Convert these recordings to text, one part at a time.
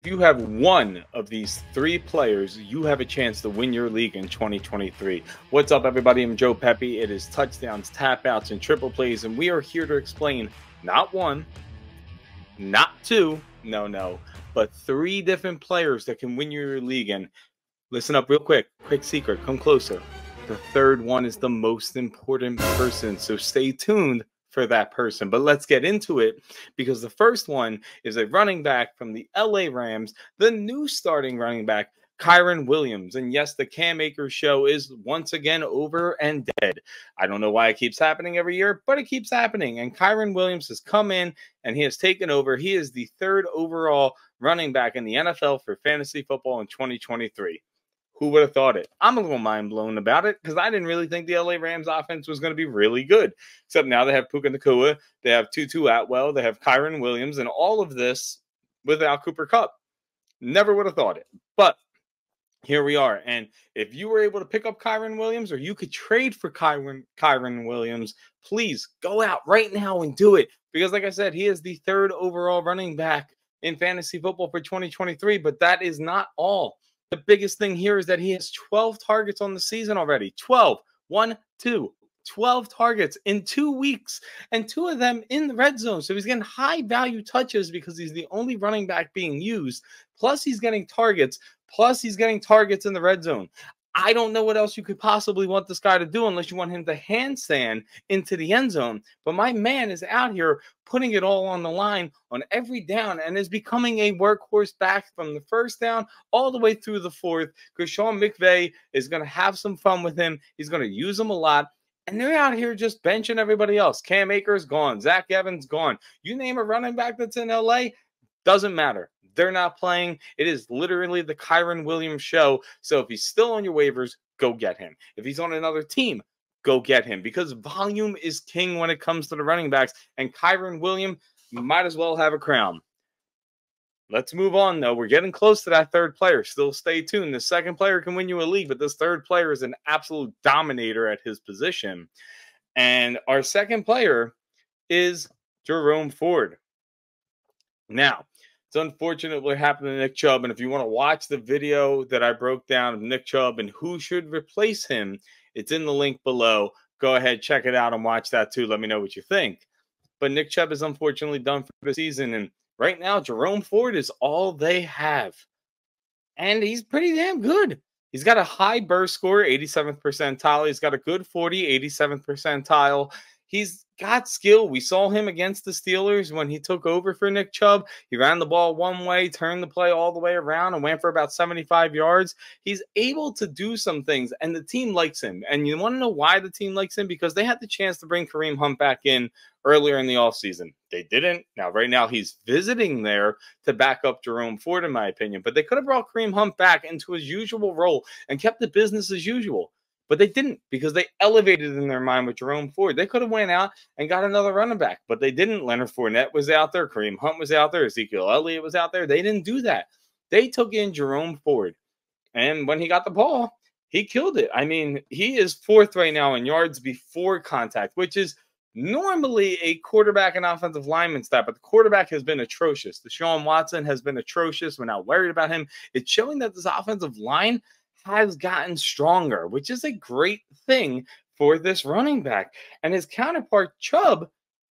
If you have one of these three players, you have a chance to win your league in 2023. What's up, everybody? I'm Joe Pepe. It is touchdowns, tap outs, and triple plays, and we are here to explain not one, not two, no, but three different players that can win your league. And listen up real quick. Quick secret, come closer. The third one is the most important person, so stay tuned for that person. But let's get into it because the first one is a running back from the LA Rams, the new starting running back, Kyren Williams. And yes, the Cam Akers show is once again over and dead. I don't know why it keeps happening every year, but it keeps happening. And Kyren Williams has come in and he has taken over. He is the third overall running back in the NFL for fantasy football in 2023. Who would have thought it? I'm a little mind blown about it because I didn't really think the LA Rams offense was going to be really good. Except now they have Puka Nacua, they have Tutu Atwell, they have Kyren Williams, and all of this without Cooper Kupp. Never would have thought it. But here we are. And if you were able to pick up Kyren Williams or you could trade for Kyren Williams, please go out right now and do it. Because like I said, he is the third overall running back in fantasy football for 2023. But that is not all. The biggest thing here is that he has 12 targets on the season already. 12. 12 targets in 2 weeks, and 2 of them in the red zone. So he's getting high value touches because he's the only running back being used. Plus he's getting targets. Plus he's getting targets in the red zone. I don't know what else you could possibly want this guy to do unless you want him to handstand into the end zone. But my man is out here putting it all on the line on every down and is becoming a workhorse back from the first down all the way through the fourth because Sean McVay is going to have some fun with him. He's going to use him a lot. And they're out here just benching everybody else. Cam Akers gone. Zach Evans gone. You name a running back that's in LA, doesn't matter. They're not playing. It is literally the Kyren Williams show. So if he's still on your waivers, go get him. If he's on another team, go get him because volume is king when it comes to the running backs. And Kyren Williams might as well have a crown. Let's move on, though. We're getting close to that third player. Still stay tuned. The second player can win you a league, but this third player is an absolute dominator at his position. And our second player is Jerome Ford. Now, it's unfortunate what happened to Nick Chubb. And if you want to watch the video that I broke down of Nick Chubb and who should replace him, it's in the link below. Go ahead, check it out and watch that too. Let me know what you think. But Nick Chubb is unfortunately done for the season. And right now, Jerome Ford is all they have. And he's pretty damn good. He's got a high burst score, 87th percentile. He's got a good 40, 87th percentile. He's got skill. We saw him against the Steelers when he took over for Nick Chubb. He ran the ball one way, turned the play all the way around, and went for about 75 yards. He's able to do some things, and the team likes him. And you want to know why the team likes him? Because they had the chance to bring Kareem Hunt back in earlier in the offseason. They didn't. Now, right now, he's visiting there to back up Jerome Ford, in my opinion. But they could have brought Kareem Hunt back into his usual role and kept the business as usual. But they didn't because they elevated in their mind with Jerome Ford. They could have went out and got another running back, but they didn't. Leonard Fournette was out there. Kareem Hunt was out there. Ezekiel Elliott was out there. They didn't do that. They took in Jerome Ford. And when he got the ball, he killed it. I mean, he is fourth right now in yards before contact, which is normally a quarterback and offensive lineman stat, but the quarterback has been atrocious. Deshaun Watson has been atrocious. We're not worried about him. It's showing that this offensive line has gotten stronger, which is a great thing for this running back. And his counterpart, Chubb,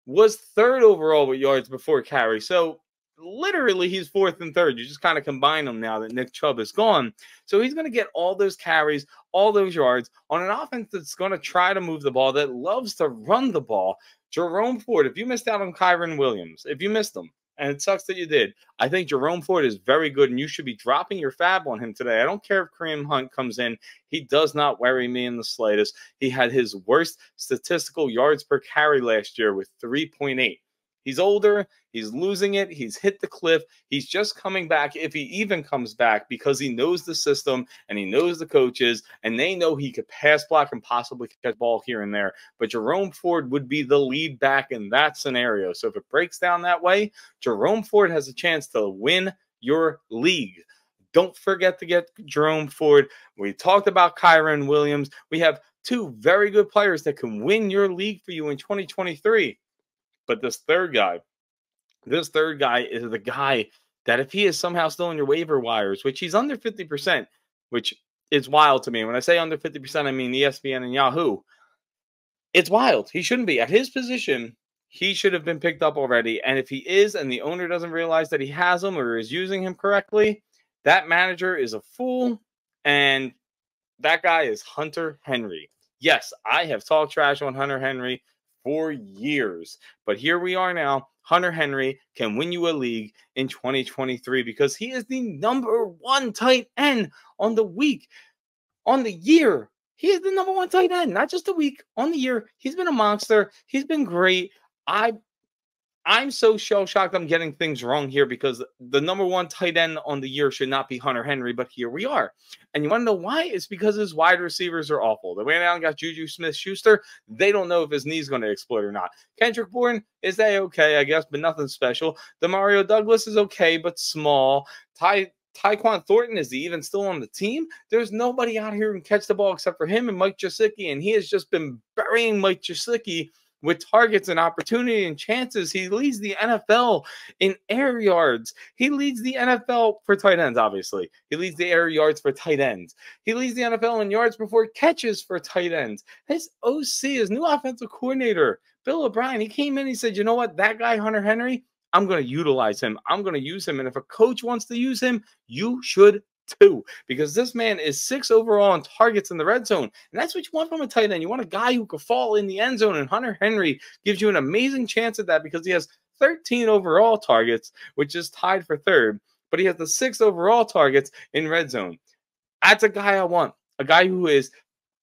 was third overall with yards before carry. So literally he's fourth and third. You just kind of combine them now that Nick Chubb is gone. So he's going to get all those carries, all those yards on an offense that's going to try to move the ball, that loves to run the ball. Jerome Ford, if you missed out on Kyren Williams, if you missed him, and it sucks that you did, I think Jerome Ford is very good, and you should be dropping your fab on him today. I don't care if Kareem Hunt comes in. He does not worry me in the slightest. He had his worst statistical yards per carry last year with 3.8. He's older. He's losing it. He's hit the cliff. He's just coming back, if he even comes back, because he knows the system and he knows the coaches, and they know he could pass block and possibly catch ball here and there. But Jerome Ford would be the lead back in that scenario. So if it breaks down that way, Jerome Ford has a chance to win your league. Don't forget to get Jerome Ford. We talked about Kyren Williams. We have two very good players that can win your league for you in 2023. But this third guy is the guy that if he is somehow still in your waiver wires, which he's under 50%, which is wild to me. When I say under 50%, I mean ESPN and Yahoo. It's wild. He shouldn't be. At his position, he should have been picked up already. And if he is, and the owner doesn't realize that he has him or is using him correctly, that manager is a fool. And that guy is Hunter Henry. Yes, I have talked trash on Hunter Henry for years. But here we are now. Hunter Henry can win you a league in 2023 because he is the #1 tight end on the week, on the year. He is the #1 tight end, not just a week, on the year. He's been a monster. He's been great. I'm so shell-shocked I'm getting things wrong here because the #1 tight end on the year should not be Hunter Henry, but here we are. And you want to know why? It's because his wide receivers are awful. They went out and got Juju Smith-Schuster. They don't know if his knee's going to explode or not. Kendrick Bourne, is they okay, I guess, but nothing special. Demario Douglas is okay, but small. Tyquan Thornton, is he even still on the team? There's nobody out here who can catch the ball except for him and Mike Gesicki, and he has just been burying Mike Gesicki with targets and opportunity and chances. He leads the NFL in air yards. He leads the NFL for tight ends, obviously. He leads the air yards for tight ends. He leads the NFL in yards before catches for tight ends. His OC, his new offensive coordinator, Bill O'Brien, he came in, he said, you know what, that guy, Hunter Henry, I'm going to utilize him. I'm going to use him. And if a coach wants to use him, you should too, because this man is 6 overall in targets in the red zone. And that's what you want from a tight end. You want a guy who could fall in the end zone. And Hunter Henry gives you an amazing chance at that because he has 13 overall targets, which is tied for 3rd. But he has the 6 overall targets in red zone. That's a guy I want. A guy who is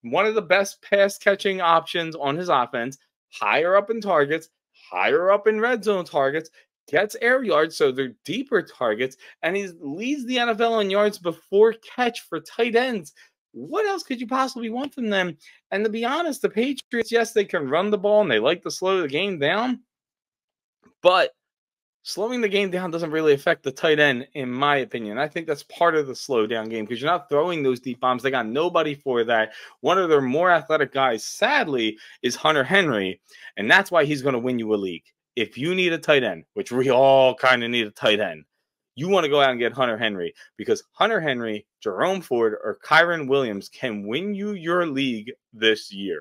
one of the best pass catching options on his offense, higher up in targets, higher up in red zone targets, gets air yards, so they're deeper targets, and he leads the NFL in yards before catch for tight ends. What else could you possibly want from them? And to be honest, the Patriots, yes, they can run the ball, and they like to slow the game down, but slowing the game down doesn't really affect the tight end, in my opinion. I think that's part of the slow down game because you're not throwing those deep bombs. They got nobody for that. One of their more athletic guys, sadly, is Hunter Henry, and that's why he's going to win you a league. If you need a tight end, which we all kind of need a tight end, you want to go out and get Hunter Henry because Hunter Henry, Jerome Ford, or Kyron Williams can win you your league this year.